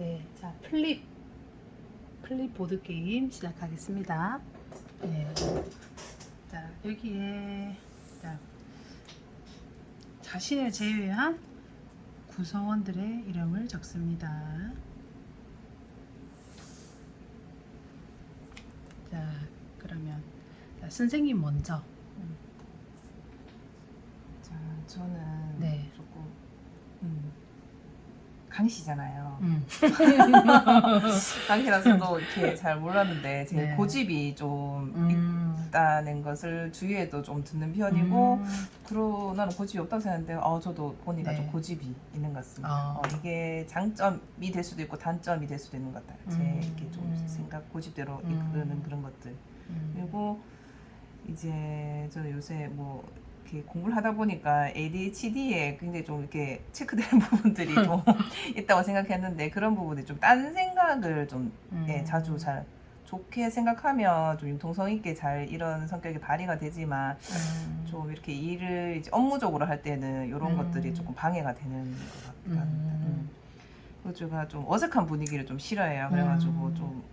네, 자, 플립 보드 게임 시작하겠습니다. 네, 자, 여기에 자, 자신을 제외한 구성원들의 이름을 적습니다. 자, 그러면 자, 선생님 먼저. 자, 저는 네. 조금 강시잖아요. 강시라서도 이렇게 잘 몰랐는데 제 네. 고집이 좀 있다는 것을 주위에도 좀 듣는 편이고 그러 나는 고집이 없다고 생각하는데 저도 보니까 네. 좀 고집이 있는 것 같습니다. 이게 장점이 될 수도 있고 단점이 될 수도 있는 것 같아요. 제 이렇게 좀 생각 고집대로 이끄는 그런 것들. 그리고 이제 저는 요새 뭐 이렇게 공부를 하다 보니까 ADHD에 굉장히 좀 이렇게 체크되는 부분들이 좀 있다고 생각했는데 그런 부분이 좀 딴 생각을 좀 자주 잘 좋게 생각하면 좀 융통성 있게 잘 이런 성격이 발휘가 되지만 좀 이렇게 일을 이제 업무적으로 할 때는 이런 것들이 조금 방해가 되는 것 같기도 합니다. 그리고 제가 좀 어색한 분위기를 좀 싫어해요. 그래가지고 좀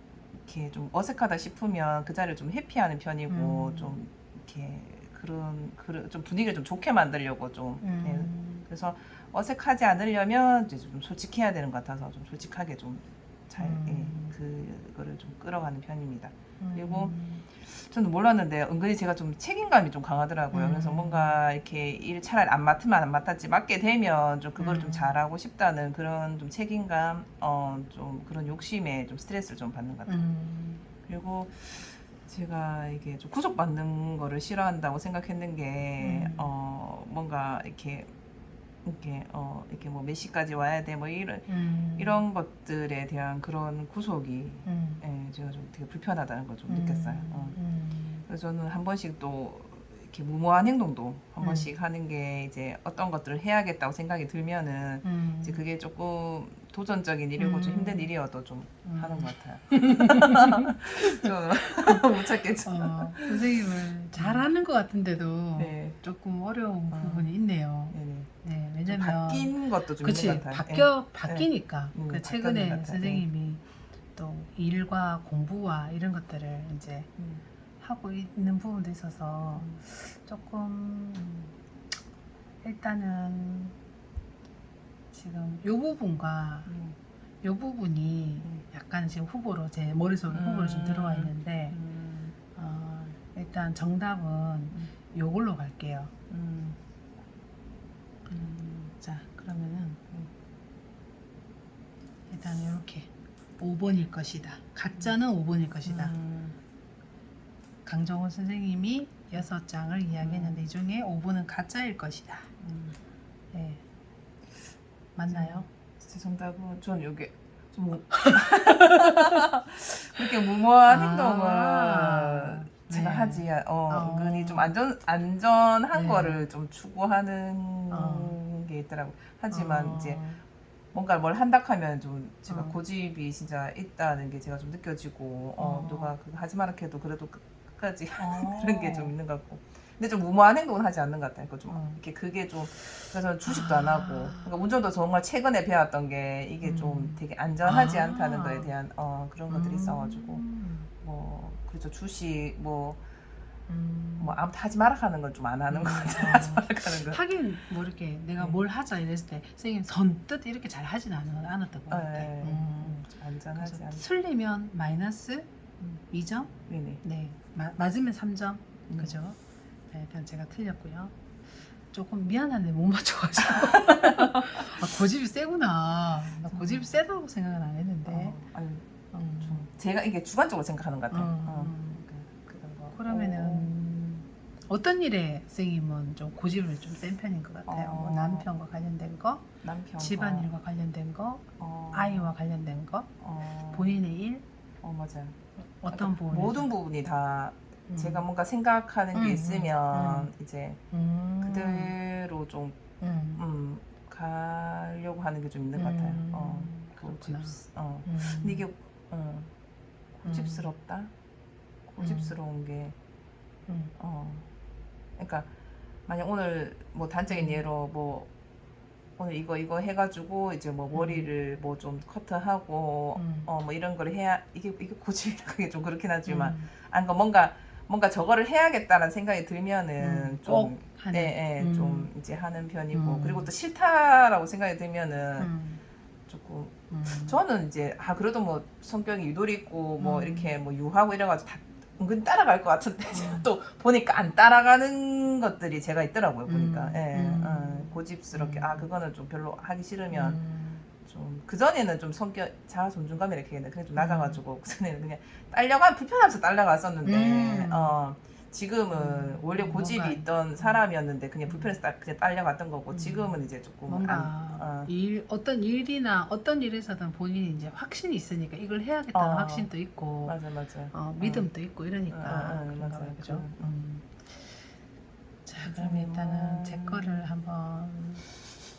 이렇게 좀 어색하다 싶으면 그 자리를 좀 회피하는 편이고 좀 이렇게 그런 좀 분위기를 좀 좋게 만들려고 좀 그래서 어색하지 않으려면 이제 좀 솔직해야 되는 것 같아서 좀 솔직하게 좀 잘 그거를 좀 끌어가는 편입니다. 그리고 저는 몰랐는데 은근히 제가 좀 책임감이 좀 강하더라고요. 그래서 뭔가 이렇게 일 차라리 안 맡으면 안 맡았지 맡게 되면 좀 그걸 좀 잘하고 싶다는 그런 좀 책임감, 좀 그런 욕심에 좀 스트레스를 좀 받는 것 같아요. 그리고 제가 이게 좀 구속받는 거를 싫어한다고 생각했는 게 뭔가 이렇게 뭐 몇 시까지 와야 돼 뭐 이런 것들에 대한 그런 구속이 제가 좀 되게 불편하다는 걸 좀 느꼈어요. 그래서 저는 한 번씩 또 이렇게 무모한 행동도 한 번씩 하는 게 이제 어떤 것들을 해야겠다고 생각이 들면은 이제 그게 조금 도전적인 일이고 좀 힘든 일이어도 좀 하는 것 같아요. 좀 못 찾겠죠. 선생님을 잘하는 것 같은데도 네. 조금 어려운 부분이 있네요. 네네. 네, 좀 왜냐면 바뀐 것도 좀 그치, 있는 것 같아요. 바뀌니까. 그 바뀌는 것 최근에 같아요. 선생님이 또 일과 공부와 이런 것들을 이제 하고 있는 부분도 있어서 조금 일단은 지금 요 부분과 요 부분이 약간 지금 후보로 제 머릿속에 후보로 좀 들어와 있는데 일단 정답은 요걸로 갈게요. 자, 그러면은 일단 이렇게 5번일 것이다. 가짜는 5번일 것이다. 강정훈 선생님이 6장을 이야기했는데 이 중에 5번은 가짜일 것이다. 네. 맞나요? 제 정답은 전 요게 좀 그렇게 무모한 행동을 제가 네. 하지 은근히 좀 안전한 네. 거를 좀 추구하는 게 있더라고. 하지만 이제 뭔가 뭘 한다 하면 좀 제가 고집이 진짜 있다는 게 제가 좀 느껴지고 누가 그거 하지 마라 해도 그래도 끝까지 그런 게 좀 있는 것 같고. 근데 좀 무모한 행동은 하지 않는 것 같아요. 좀 이렇게 그게 좀 그래서 저는 주식도 안 하고 그러니까 운전도 정말 최근에 배웠던 게 이게 좀 되게 안전하지 않다는 거에 대한 그런 것들이 있어가지고 뭐 그렇죠. 주식 뭐 아무튼 하지 마라 하는 건 좀 안 하는 것 같아요. 하지 마라 하는 거. 하긴 뭐 이렇게 내가 뭘 하자 이랬을 때 선생님 선뜻 이렇게 잘 하진 않았던 것 같아. 안전하지 않. 틀리면 마이너스 2점? 네네. 네. 맞으면 3점. 그죠? 네, 일단 제가 틀렸고요. 조금 미안한데 못 맞춰가지고. 고집이 세구나. 나 고집이 세다고 생각은 안 했는데. 제가 이게 주관적으로 생각하는 것 같아요. 그런 거. 그러면은 어떤 일에 선생님은 좀 고집을 좀 센 편인 것 같아요. 뭐 남편과 관련된 거, 집안일과 관련된 거, 아이와 관련된 거, 본인의 일, 맞아요. 어떤 그러니까 부분에서? 모든 부분이 다 제가 뭔가 생각하는 게 있으면 이제 그대로 좀 가려고 하는 게 좀 있는 것 같아요. 그렇구나. 근데 이게 고집스럽다? 고집스러운 게 그러니까 만약 오늘 뭐 단적인 예로 뭐 오늘 이거 해가지고 이제 뭐 머리를 뭐 좀 커트하고 뭐 이런 걸 해야 이게 고집이라는 좀 그렇긴 하지만 안 거 뭔가 저거를 해야겠다는 생각이 들면은 좀 좀 이제 하는 편이고 그리고 또 싫다라고 생각이 들면은 조금 저는 이제 그래도 뭐 성격이 유도리 있고 뭐 이렇게 뭐 유하고 이래가지고 다 은근 따라갈 것 같은데 제가 또 보니까 안 따라가는 것들이 제가 있더라고요. 보니까 고집스럽게 그거는 좀 별로 하기 싫으면 좀 그전에는 좀 성격 자아 존중감이 이렇게 있는데 그게 좀 낮아가지고 그전에는 그냥 딸려가 불편하면서 딸려갔었는데 지금은 원래 고집이 뭔가, 있던 사람이었는데 그냥 불편해서 그냥 딸려갔던 거고 지금은 이제 조금 뭔가 어떤 일이나 어떤 일에서든 본인이 이제 확신이 있으니까 이걸 해야겠다는 확신도 있고 맞아 믿음도 있고 이러니까 그런가 봐요. 그죠? 자, 그럼 일단은 제 거를 한번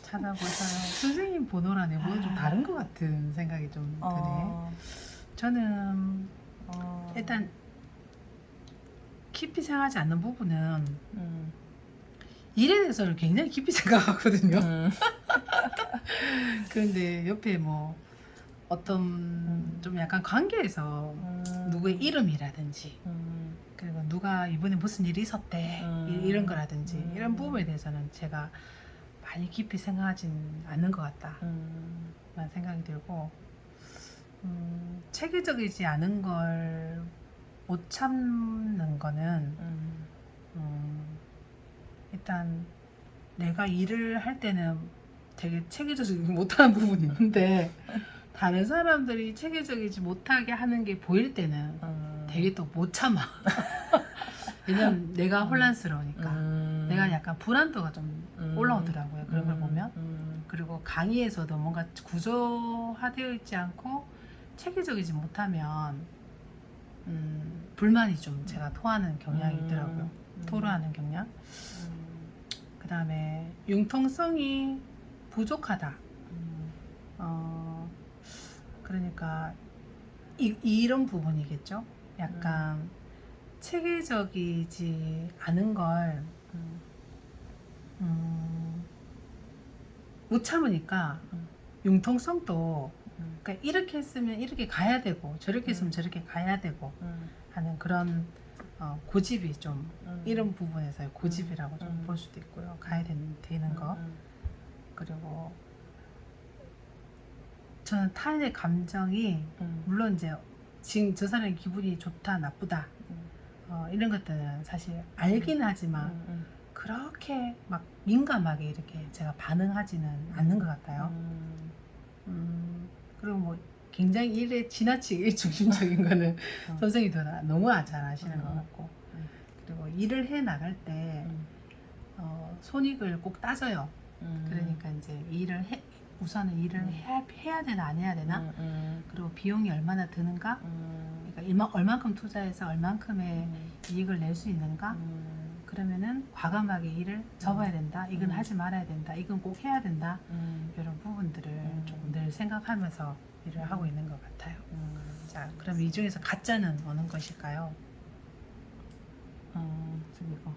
찾아보셔요. 선생님 번호랑 내 번호 좀 다른 것 같은 생각이 좀 드네. 저는 일단 깊이 생각하지 않는 부분은 일에 대해서는 굉장히 깊이 생각하거든요. 그런데 옆에 뭐 어떤 좀 약간 관계에서 누구의 이름이라든지 그리고 누가 이번에 무슨 일이 있었대 이런 거라든지 이런 부분에 대해서는 제가 많이 깊이 생각하진 않는 것 같다 라는 생각이 들고 체계적이지 않은 걸 못 참는 거는 일단 내가 일을 할 때는 되게 체계적이지 못하는 부분이 있는데 다른 사람들이 체계적이지 못하게 하는 게 보일 때는 되게 또 못 참아. 왜냐면 내가 혼란스러우니까 내가 약간 불안도가 좀 올라오더라고요. 그런 걸 보면. 그리고 강의에서도 뭔가 구조화되어 있지 않고 체계적이지 못하면 불만이 좀 제가 토하는 경향이 있더라고요. 토로하는 경향. 그 다음에 융통성이 부족하다. 그러니까 이런 부분이겠죠. 약간 체계적이지 않은 걸 못 참으니까 융통성도 그러니까 이렇게 했으면 이렇게 가야 되고 저렇게 했으면 저렇게 가야 되고 하는 그런 고집이 좀 이런 부분에서의 고집이라고 좀 볼 수도 있고요. 가야 되는 거. 그리고 저는 타인의 감정이 물론 이제 지금 저 사람의 기분이 좋다 나쁘다 이런 것들은 사실 알긴 하지만 그렇게 막 민감하게 이렇게 제가 반응하지는 않는 것 같아요. 그리고 뭐 굉장히 일에 지나치게 중심적인 거는 선생님도 너무 잘 아시는 것 같고 그리고 일을 해 나갈 때 손익을 꼭 따져요. 그러니까 이제 우선은 일을 해야 되나 안 해야 되나 그리고 비용이 얼마나 드는가 그러니까 얼만큼 투자해서 얼만큼의 이익을 낼 수 있는가 그러면은 과감하게 일을 접어야 된다 이건 하지 말아야 된다 이건 꼭 해야 된다 이런 부분들을 조금 늘 생각하면서 일을 하고 있는 것 같아요. 자, 그럼 이 중에서 가짜는 어느 것일까요? 저기고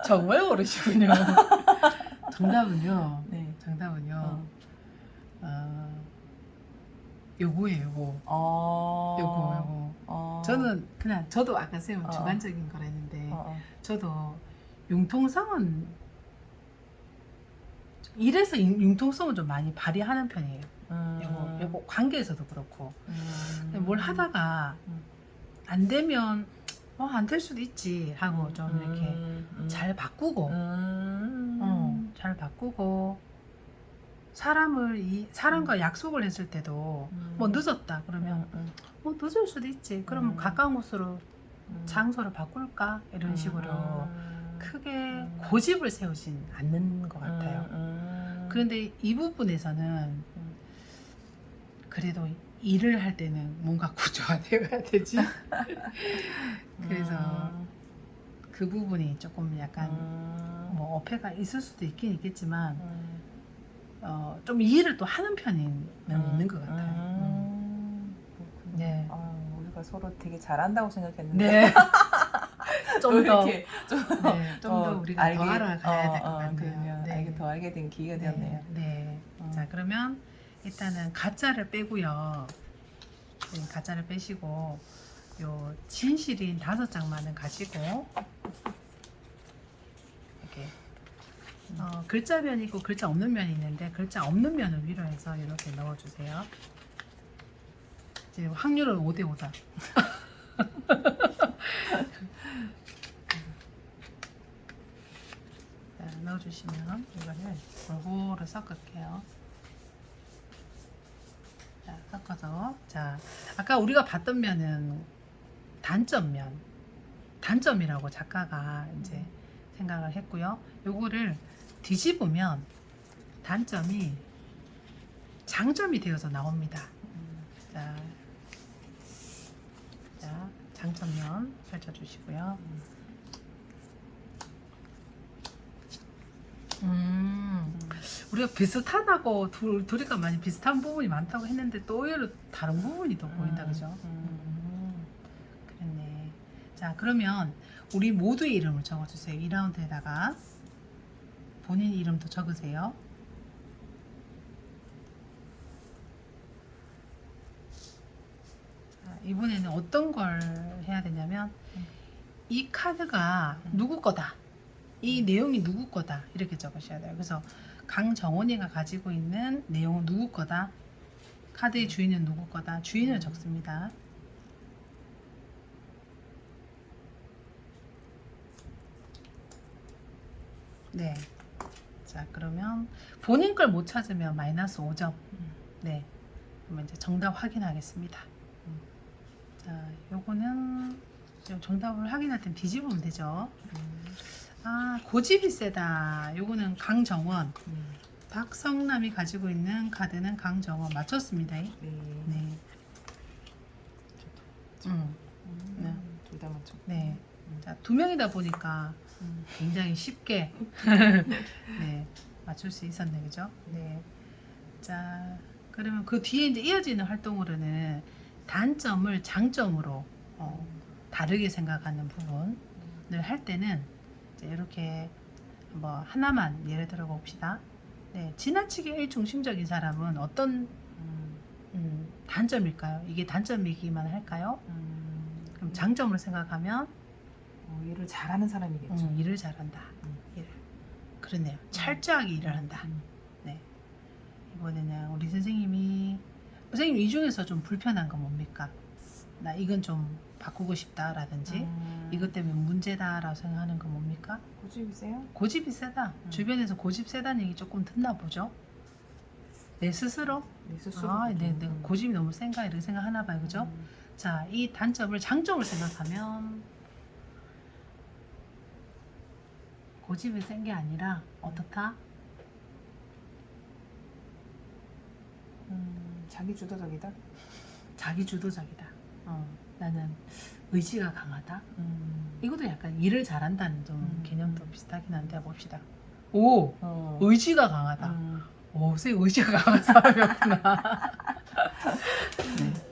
정말 모르시군요. 정답은요. 네. 정답은요. 요거예요. 요거. 저는 그냥 저도 아까 선생님 주관적인 거라 했는데 저도 융통성은 이래서 융통성을 좀 많이 발휘하는 편이에요. 요거 관계에서도 그렇고 뭘 하다가 안 되면 안 될 수도 있지 하고 좀 이렇게 잘 바꾸고 잘 바꾸고 사람과 약속을 했을 때도 뭐 늦었다 그러면 뭐 늦을 수도 있지 그러면 가까운 곳으로 장소를 바꿀까 이런 식으로 크게 고집을 세우진 않는 것 같아요. 그런데 이 부분에서는 그래도 일을 할 때는 뭔가 구조화되어야 되지. 그래서 그 부분이 조금 약간 뭐 어폐가 있을 수도 있긴 있겠지만 좀 이해를 또 하는 편은 있는 것 같아요. 네. 우리가 서로 되게 잘한다고 생각했는데. 네. 좀 더, 이렇게 좀 더 우리가 더 알아가야 될 것 같네요. 그러면 네. 더 알게 된 기회가 되었네요. 네. 자, 그러면 일단은 가짜를 빼고요. 가짜를 빼시고 요 진실인 5장만은 가시고 이렇게 글자 면이 있고 글자 없는 면이 있는데 글자 없는 면을 위로 해서 이렇게 넣어주세요. 지금 확률은 5대5다. 넣어주시면 이거를 골고루 섞을게요. 자, 섞어서 자, 아까 우리가 봤던 면은 단점이라고 작가가 이제 생각을 했고요. 요거를 뒤집으면 단점이 장점이 되어서 나옵니다. 자, 장점면 펼쳐주시고요. 우리가 비슷하다고 둘이가 많이 비슷한 부분이 많다고 했는데 또 의외로 다른 부분이 더 보인다, 그죠? 그랬네. 자, 그러면 우리 모두의 이름을 적어주세요. 2라운드에다가 본인 이름도 적으세요. 자, 이번에는 어떤 걸 해야 되냐면 이 카드가 누구 거다, 이 내용이 누구 거다 이렇게 적으셔야 돼요. 그래서 강정원이가 가지고 있는 내용은 누구 거다, 카드의 주인은 누구 거다, 주인을 적습니다. 네. 자, 그러면 본인 걸 못 찾으면 마이너스 5점. 네. 그러면 이제 정답 확인하겠습니다. 자, 요거는 정답을 확인할 땐 뒤집으면 되죠. 아, 고집이 세다. 요거는 강정원. 박성남이 가지고 있는 카드는 강정원. 맞췄습니다. 네. 네. 네. 둘 다 맞췄고. 네. 자, 2명이다 보니까 굉장히 쉽게 네, 맞출 수 있었네, 그죠? 네. 자, 그러면 그 뒤에 이제 이어지는 활동으로는 단점을 장점으로 다르게 생각하는 부분을 할 때는 이제 이렇게 뭐 하나만 예를 들어 봅시다. 네, 지나치게 일중심적인 사람은 어떤 단점일까요? 이게 단점이기만 할까요? 그럼 장점으로 생각하면 일을 잘하는 사람이겠죠. 일을 잘한다. 일을. 그렇네요. 철저하게 일을 한다. 네. 이번에는 우리 선생님 이 중에서 좀 불편한 건 뭡니까? 나 이건 좀 바꾸고 싶다라든지 이것 때문에 문제다라고 생각하는 건 뭡니까? 고집이 세요? 고집이 세다. 주변에서 고집 세다는 얘기 조금 듣나 보죠? 내 스스로? 내 스스로. 내 고집이 너무 센가 이렇게 생각하나 봐요, 그죠? 자, 이 단점을 장점으로 생각하면 고집이 센 게 아니라 어떻다? 자기 주도적이다. 자기 주도적이다. 나는 의지가 강하다. 이것도 약간 일을 잘한다는 좀 개념도 비슷하긴 한데 봅시다. 오, 의지가 강하다. 오, 선생님 의지가 강한 사람이었구나. 네.